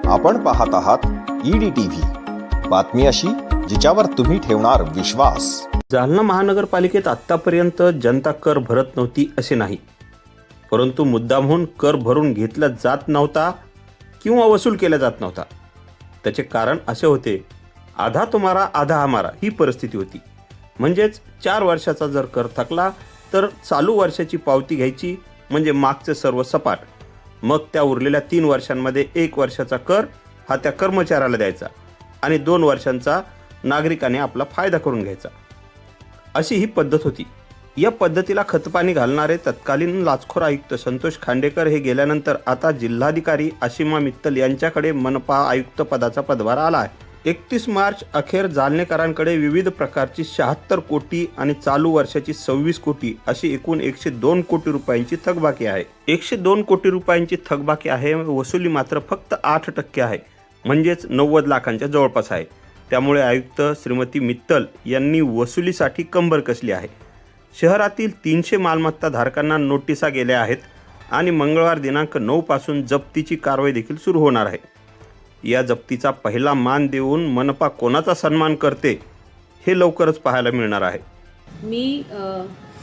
आपण पाहत आहात EDTV, बातमी अशी जिच्यावर तुम्ही ठेवणार विश्वास। जालना महानगरपालिकेत आतापर्यंत जनता कर भरत नव्हती असे नाही, परंतु मुद्दामहून कर भरून घेतला जात नव्हता किंवा वसूल केला जात नव्हता। त्याचे कारण असे होते, आधा तुम्हारा आधा हमारा ही परिस्थिती होती। म्हणजेच 4 वर्षाचा जर कर थकला तर चालू वर्षाची पावती घ्यायची, म्हणजे मागचे सर्व सपाट। मग त्या उरलेल्या 3 वर्षांमध्ये 1 वर्षाचा कर हा त्या कर्मचाऱ्याला द्यायचा आणि 2 वर्षांचा नागरिकाने आपला फायदा करून घ्यायचा, अशी ही पद्धत होती। या पद्धतीला खतपाणी घालणारे तत्कालीन लाचखोर आयुक्त संतोष खांडेकर हे गेल्यानंतर आता जिल्हाधिकारी आशिमा मित्तल यांच्याकडे मनपा आयुक्त पदाचा पदभार आला आहे। 31 मार्च अखेर जालनेकरांकडे विविध प्रकारची 76 कोटी आणि चालू वर्षाची 26 कोटी अशी एकूण 102 कोटी रुपयांची थकबाकी आहे। 102 कोटी रुपयांची थकबाकी आहे, वसुली मात्र फक्त 8% आहे, म्हणजेच 90 लाखांच्या जवळपास आहे। त्यामुळे आयुक्त श्रीमती मित्तल यांनी वसुलीसाठी कंबर कसली आहे। शहरातील 300 मालमत्ता धारकांना नोटिसा गेल्या आहेत आणि मंगळवार दिनांक 9 पासून जप्तीची कारवाई देखील सुरू होणार आहे। या जप्तीचा पहिला मान देऊन मनपा कोणाचा सन्मान करते हे लवकरच पाहायला मिळणार आहे। मी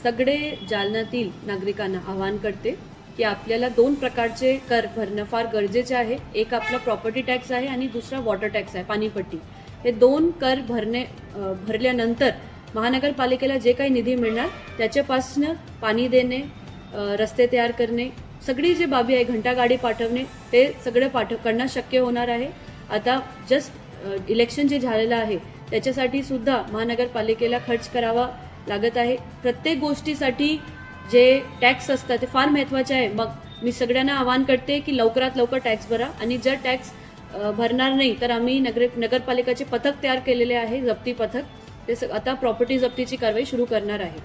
सगळे जालन्यातील नागरिकांना आवाहन करते की आपल्याला 2 प्रकारचे कर भरणं फार गरजेचे आहे। एक आपला प्रॉपर्टी टॅक्स आहे आणि दुसरा वॉटर टॅक्स आहे, पाणीपट्टी। हे 2 कर भरल्यानंतर महानगरपालिकेला जे काही निधी मिळणार त्याच्यापासून पाणी देणे, रस्ते तयार करणे, सगळी जी बाबी आहे, घंटागाडी पाठवणे, ते सगळं करणं शक्य होणार आहे। आता जस्ट इलेक्शन जे झालेलं आहे त्याच्यासाठी सुद्धा महानगरपालिकेला खर्च करावा लागत आहे। प्रत्येक गोष्टीसाठी जे टॅक्स असतात ते फार महत्त्वाचे आहे। मग मी सगळ्यांना आवाहन करते की लवकरात लवकर टॅक्स भरा आणि जर टॅक्स भरणार नाही तर आम्ही नगरपालिकेचे पथक तयार केलेले आहे, जप्ती पथक, ते आता प्रॉपर्टी जप्तीची कारवाई सुरू करणार आहे।